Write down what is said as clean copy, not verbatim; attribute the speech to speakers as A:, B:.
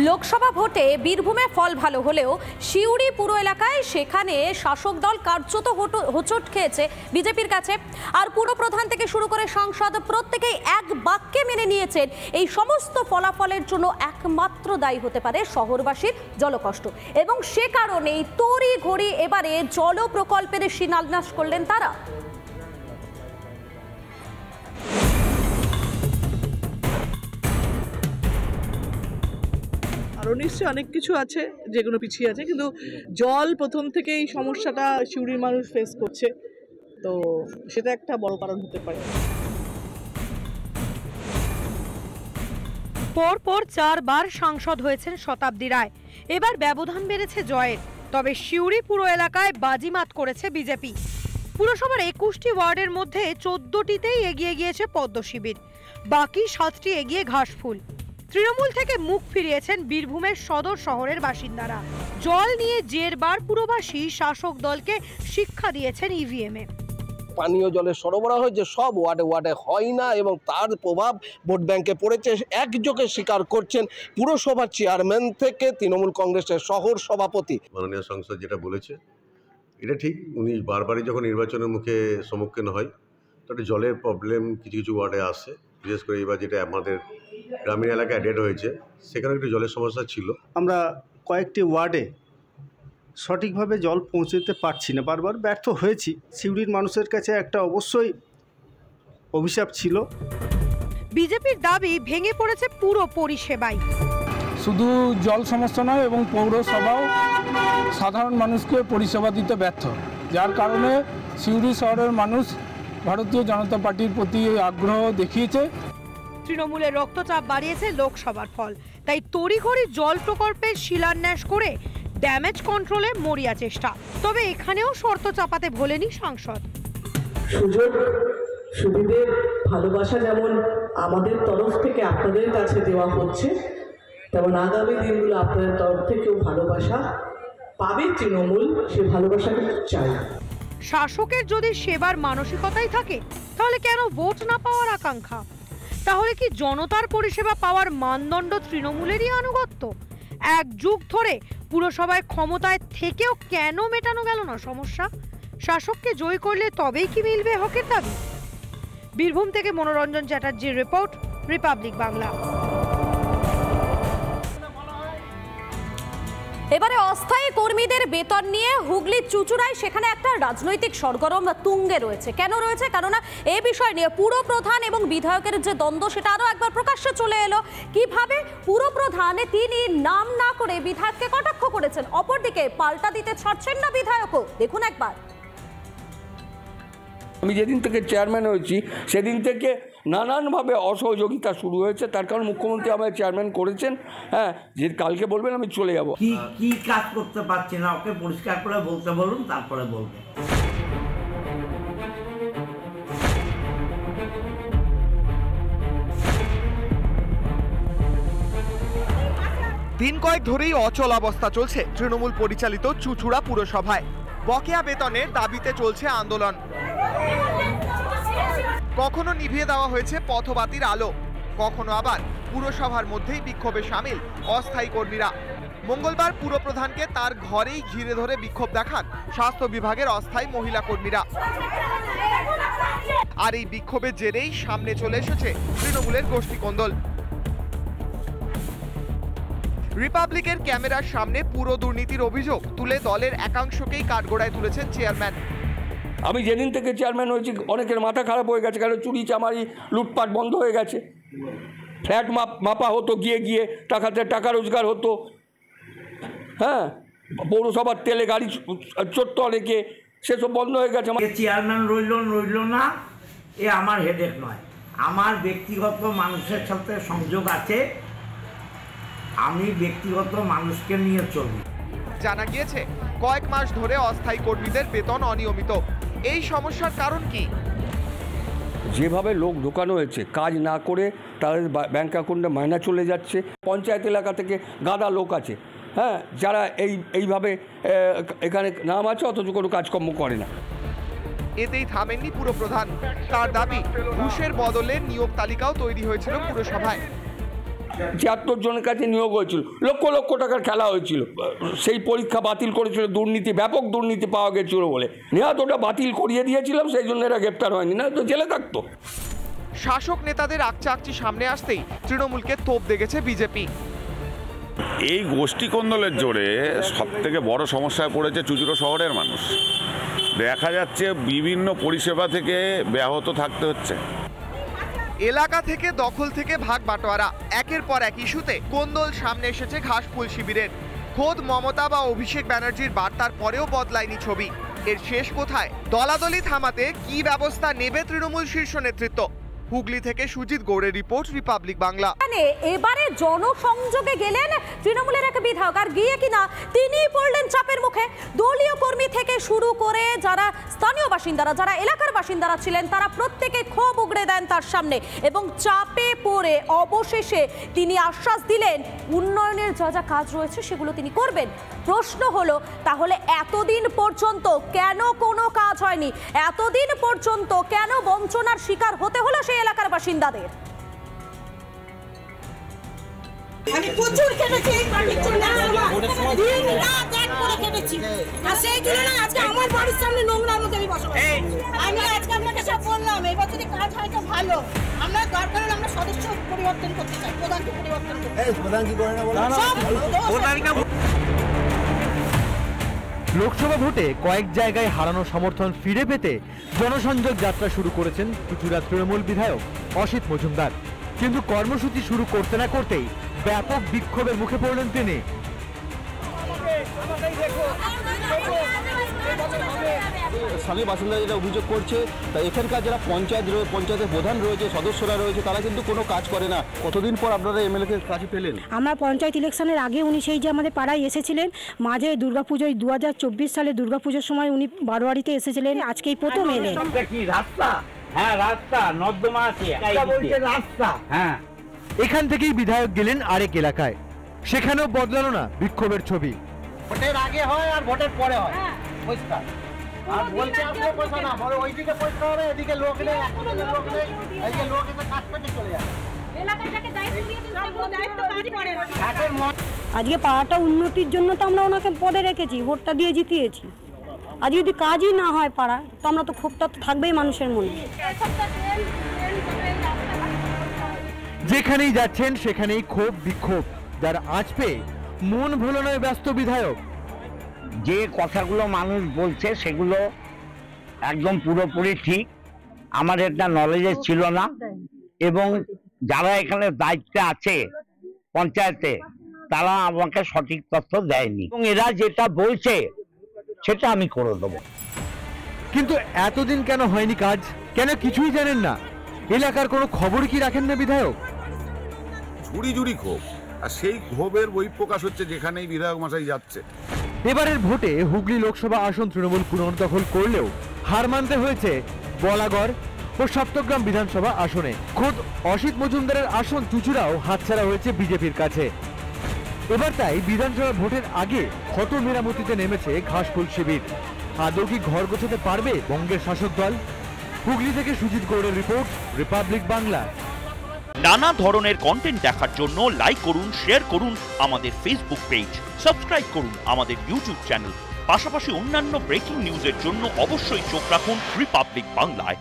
A: লোকসভা ভোটে বীরভূমে ফল ভালো হলেও সিউড়ি পুর এলাকায় সেখানে শাসক দল কার্যত হোঁচট খেয়েছে বিজেপির কাছে। আর পুরপ্রধান থেকে শুরু করে সংসদ প্রত্যেকেই এক বাক্যে মেনে নিয়েছেন এই সমস্ত ফলাফলের জন্য একমাত্র দায়ী হতে পারে শহরবাসীর জলকষ্ট, এবং সে কারণেই তড়িঘড়ি এবারে জল প্রকল্পের শিলান্যাস করলেন তারা।
B: আরও নিশ্চয়ই অনেক কিছু আছে যেগুলো পিছিয়ে আছে, কিন্তু জল প্রথম থেকেই সমস্যাটা সিউড়ির মানুষ ফেস করছে, তো সেটা একটা বড় কারণ হতে পারে।
C: পরপর 4 বার সাংসদ হয়েছেন শতাব্দী রায়, এবার ব্যবধান বেড়েছে জয়ের। তবে সিউড়ি পুর এলাকায় বাজিমাত করেছে বিজেপি। পুরসভার 21টি ওয়ার্ডের মধ্যে 14টিতেই এগিয়ে গিয়েছে পদ্ম শিবির, বাকি 7টি এগিয়ে ঘাসফুল। তৃণমূল থেকে মুখ ফিরিয়েছেন বীরভূমের সদর শহরের বাসিন্দারা। জল নিয়ে জেরবার পুরবাসী শাসক দলকে শিক্ষা দিয়েছেন ইভিএমে।
D: পানীয় জলের সরবরাহ যে সব ওয়ার্ডে ওয়ার্ডে হয় না, এবং তার প্রভাব ভোট ব্যাংকে পড়েছে একযোগে স্বীকার করছেন পুরসভার চেয়ারম্যান থেকে তৃণমূল কংগ্রেসের শহর সভাপতি।
E: মাননীয় সংসদ যেটা বলেছে এটা ঠিক, উনি বারবারই যখন নির্বাচনের মুখে সম্মুখীন হয় তখন জলের প্রবলেম কিছু কিছু ওয়ার্ডে আসে, বিশেষ করে এবার যেটা আমাদের গ্রামীণ এলাকায় অ্যাডেড হয়েছে সেখানে একটু জলের সমস্যা ছিল।
F: আমরা কয়েকটি ওয়ার্ডে সঠিকভাবে জল পৌঁছতে পারছি না, বারবার ব্যর্থ হয়েছি। সিউড়ির মানুষের কাছে একটা অবশ্যই অভিশাপ ছিল।
C: বিজেপির দাবি ভেঙে পড়েছে পুরো পরিষেবাই।
G: শুধু জল সমস্যা নয়, এবং পৌরসভাও সাধারণ মানুষকে পরিষেবা দিতে ব্যর্থ, যার কারণে সিউড়ি শহরের মানুষ ভারতীয় জনতা পার্টির প্রতি আগ্রহ দেখিয়েছে।
C: তৃণমূলের রক্তচাপ বাড়িয়েছে লোকসভার ফল, তাই তড়িঘড়ি জল প্রকল্পের শিলান্যাস করে ড্যামেজ কন্ট্রোলে মরিয়া চেষ্টা। তবে এখানেও শর্ত চাপাতে ভোলেনি সাংসদ।
H: সুযোগ সুবিধে ভালোবাসা যেমন আমাদের তরফ থেকে আপনাদের কাছে দেওয়া হচ্ছে, তেমন আগামী দিনগুলো আপনাদের তরফ থেকেও ভালোবাসা পাবে তৃণমূল, সে ভালোবাসাকে চাই।
C: শাসকের যদি সেবার মানসিকতাই থাকে তাহলে কেন ভোট না পাওয়ার আকাঙ্ক্ষা? তাহলে কি জনতার পরিষেবা পাওয়ার মানদণ্ড তৃণমূলেরই আনুগত্য? এক যুগ ধরে পুরসভায় ক্ষমতায় থেকেও কেন মেটানো গেল না সমস্যা? শাসককে জয় করলে তবেই কি মিলবে হকের দাবি? বীরভূম থেকে মনোরঞ্জন চ্যাটার্জির রিপোর্ট, রিপাবলিক বাংলা।
A: এবারে অস্থায়ী কর্মীদের বেতন নিয়ে হুগলির চুঁচুড়ায় সেখানে একটা রাজনৈতিক সরগরম তুঙ্গে রয়েছে। কেন রয়েছে? কেননা এই বিষয় নিয়ে পুরপ্রধান এবং বিধায়কের যে দ্বন্দ্ব সেটা আরও একবার প্রকাশ্যে চলে এলো। কিভাবে পুরপ্রধান তিনি নাম না করে বিধায়ককে কটাক্ষ করেছেন, অপরদিকে পাল্টা দিতে ছাড়ছেন না বিধায়কও। দেখুন একবার।
I: আমি যেদিন থেকে চেয়ারম্যান হয়েছি সেদিন থেকে নানানভাবে অসহযোগিতা শুরু হয়েছে, তার কারণ মুখ্যমন্ত্রী আমাদের চেয়ারম্যান করেছেন। হ্যাঁ, যে কালকে বলবেন আমি চলে যাব।
J: কি কাজ করতে পারছি না ওকে পরিষ্কার করে বলতে বলুন, তারপরে বলবেন।
K: দিন কয়েক ধরেই অচল অবস্থা চলছে তৃণমূল পরিচালিত চুঁচুড়া পুরসভায়। বকেয়া বেতনের দাবিতে চলছে আন্দোলন। কখনো নিভিয়ে দেওয়া হয়েছে পথবাতির আলো, কখনো আবার পুরসভার মধ্যেই বিক্ষোভে সামিল অস্থায়ী কর্মীরা। মঙ্গলবার পুরপ্রধানকে তার ঘরেই ঘিরে ধরে বিক্ষোভ দেখান স্বাস্থ্য বিভাগের অস্থায়ী মহিলা কর্মীরা। আর এই বিক্ষোভের জেরেই সামনে চলে এসেছে তৃণমূলের গোষ্ঠীকোন্দল। রিপাবলিকের ক্যামেরার সামনে পুরো দুর্নীতির অভিযোগ তুলে দলের একাংশকেই কাঠগড়ায় তুলেছেন চেয়ারম্যান।
I: আমি যেদিন থেকে চেয়ারম্যান হয়েছি অনেকের মাথা খারাপ হয়ে গেছে, কারণ চুরি চামারি লুটপাট বন্ধ হয়ে গেছে। ফ্ল্যাট মাপা হতো, গিয়ে গিয়ে টাকা রোজগার হতো। হ্যাঁ, পৌরসভার তেলে গাড়ি চড়তো অনেকে, সেসব বন্ধ হয়ে গেছে।
J: চেয়ারম্যান রইল না, এ আমার হেডেক নয়। আমার ব্যক্তিগত মানুষের সাথে সংযোগ আছে, আমি ব্যক্তিগত মানুষকে নিয়ে চলি।
K: জানা গিয়েছে কয়েক মাস ধরে অস্থায়ী কর্মীদের বেতন অনিয়মিত। এই সমস্যার কারণ কি?
I: যেভাবে লোক ঢোকানো হয়েছে, কাজ না করে তাদের ব্যাংক অ্যাকাউন্টে মাইনা চলে যাচ্ছে। পঞ্চায়েত এলাকা থেকে গাদা লোক আছে, হ্যাঁ, যারা এইভাবে এখানে নাম আছে অথচ কোনো কাজকর্ম করে না।
K: এতেই থামেননি পুরপ্রধান। তার দাবি ঘুষের বদলে নিয়োগ তালিকাও তৈরি হয়েছিল পুরসভায়।
I: 76 জনের কাছে নিয়োগ হয়েছিল, লক্ষ লক্ষ টাকার খেলা হয়েছিল, সেই পরীক্ষা বাতিল করেছিল, দুর্নীতি, ব্যাপক দুর্নীতি পাওয়া গেছিল বলে নেহাত ওটা বাতিল করিয়ে দিয়েছিলাম, সেই জন্য এরা গ্রেপ্তার হয়নি, না তো জেলে থাকতো।
K: শাসক নেতাদের আকচাকচি সামনে আসতেই তৃণমূলকে তোপ দেখেছে বিজেপি।
L: এই গোষ্ঠী কোন্দলের জোরে সব থেকে বড় সমস্যায় পড়েছে চুঁচুড়া শহরের মানুষ। দেখা যাচ্ছে বিভিন্ন পরিষেবা থেকে ব্যাহত থাকতে হচ্ছে।
K: এলাকা থেকে দখল থেকে ভাগ বাটোয়ারা, একের পর এক ইস্যুতে কোন্দল সামনে এসেছে ঘাসফুল শিবিরের। খোদ মমতা বা অভিষেক ব্যানার্জির বার্তার পরেও বদলায়নি ছবি। এর শেষ কোথায়? দলাদলি থামাতে কি ব্যবস্থা নেবে তৃণমূল শীর্ষ নেতৃত্ব? হুগলি থেকে সুজিত গৌড়ের রিপোর্ট, রিপাবলিক বাংলা।
A: এবারে জনসংযোগে গেলেন তৃণমূলের এক বিধায়ক, আর গিয়ে কিনা তিনি পড়লেন চাপের মুখে। দলীয় কর্মী থেকে শুরু করে যারা স্থানীয় বাসিন্দারা, যারা এলাকার বাসিন্দারা ছিলেন, তারা প্রত্যেকে ক্ষোভ উগড়ে দেন তার সামনে এবং চাপে পড়ে অবশেষে তিনি আশ্বাস দিলেন উন্নয়নের যা যা কাজ রয়েছে সেগুলো তিনি করবেন। প্রশ্ন হলো, তাহলে এতদিন পর্যন্ত কেন কোনো কাজ হয়নি? এতদিন পর্যন্ত কেন বঞ্চনার শিকার হতে হলো সেই এলাকার বাসিন্দাদের?
M: আমি প্রচুর কেটেছি এই পার্টির জন্য, দিন রাত এক করে কেটেছি, আর সেই জন্য আজকে আমার বাড়ির সামনে নোংরার মধ্যে আমি বসবাস করি। আমি আজকে আপনাকে সব বললাম, এবার যদি কাজ হয় তো ভালো। আমরা দরকার হলে আমরা সদস্য পরিবর্তন করতে চাই, প্রধানকে পরিবর্তন করতে চাই। প্রধান কি করে না বলো?
N: লোকসভা ভোটে কয়েক জায়গায় হারানো সমর্থন ফিরে পেতে জনসংযোগ যাত্রা শুরু করেছেন চুঁচুড়া তৃণমূল বিধায়ক অসিত মজুমদার। কিন্তু কর্মসূচি শুরু করতে না করতেই ব্যাপক বিক্ষোভের মুখে পড়লেন তিনি।
O: স্থানীয় বাসিন্দারা যেটা অভিযোগ করছে, তা এখানকার যারা পঞ্চায়েতের প্রধান রয়েছে, সদস্যরা রয়েছে, তারা কিন্তু কোনো কাজ করে না। কতদিন পর আপনারা এমএলএ কে কাছে পেলেন?
P: আমরা পঞ্চায়েত ইলেকশনের আগে উনি সেই যে আমাদের পাড়ায় এসেছিলেন, মাঝে দুর্গাপুজোয় 2024 সালে দুর্গাপুজোর সময় উনি বারোয়ারিতে এসেছিলেন, আজকেই প্রথম এলেন।
J: রাস্তা, হ্যাঁ রাস্তা, নর্দমা আছে, রাস্তা, হ্যাঁ।
N: এখান থেকেই বিধায়ক গেলেন আরেক এলাকায়, সেখানেও বদলালো না বিক্ষোভের ছবি।
J: ভোটের আগে হয় আর ভোটের পরে হয় পরিষ্কার, আর বলতে আসলে পয়সা না, বলে ওইদিকে পয়সা হবে, এদিকে লোক নেই, লোক নেই, এইদিকে লোক এসে কাজ করতে চলে যাবে।
P: আজকে পাড়াটা উন্নতির জন্য তো আমরা ওনাকে পদে রেখেছি, ভোটটা দিয়ে জিতিয়েছি। আজ যদি কাজই না হয় পাড়া, তো আমরা তো ক্ষোভটা তো থাকবেই মানুষের মনে।
N: যেখানেই যাচ্ছেন সেখানেই ক্ষোভ বিক্ষোভ, যার আঁচ পেয়ে মন ভোলানোয় ব্যস্ত বিধায়ক।
J: যে কথাগুলো মানুষ বলছে সেগুলো একদম পুরোপুরি ঠিক, আমার এটা নলেজে ছিল না, এবং যারা এখানে দায়িত্বে আছে পঞ্চায়েতে, তারা আমাকে সঠিক তথ্য দেয়নি, এবং এরা যেটা বলছে সেটা আমি করে দেবো।
N: কিন্তু এতদিন কেন হয়নি কাজ? কেন কিছুই জানেন না? এলাকার কোনো খবর কি রাখেন না বিধায়ক?
L: ঝুড়ি ঝুড়ি ক্ষোভ, আর সেই ক্ষোভের বহিঃপ্রকাশ হচ্ছে যেখানেই বিধায়ক মশাই যাচ্ছে।
N: এবারের ভোটে হুগলি লোকসভা আসন তৃণমূল পুনর্দখল করলেও হার মানতে হয়েছে বলাগড় ও সপ্তগ্রাম বিধানসভা আসনে। খোদ অসিত মজুমদারের আসন চুঁচুড়াও হাতছাড়া হয়েছে বিজেপির কাছে। এবার তাই বিধানসভা ভোটের আগে ক্ষত মেরামতিতে নেমেছে ঘাসফুল শিবির। আদৌ কি ঘর গোছাতে পারবে বঙ্গের শাসক দল? হুগলি থেকে সুজিত গৌড়ের রিপোর্ট, রিপাবলিক বাংলা।
Q: নানা ধরনের কন্টেন্ট দেখার জন্য লাইক করুন, শেয়ার করুন আমাদের ফেসবুক পেজ, সাবস্ক্রাইব করুন আমাদের ইউটিউব চ্যানেল। পাশাপাশি অন্যান্য ব্রেকিং নিউজের জন্য অবশ্যই চোখ রাখুন রিপাবলিক বাংলায়।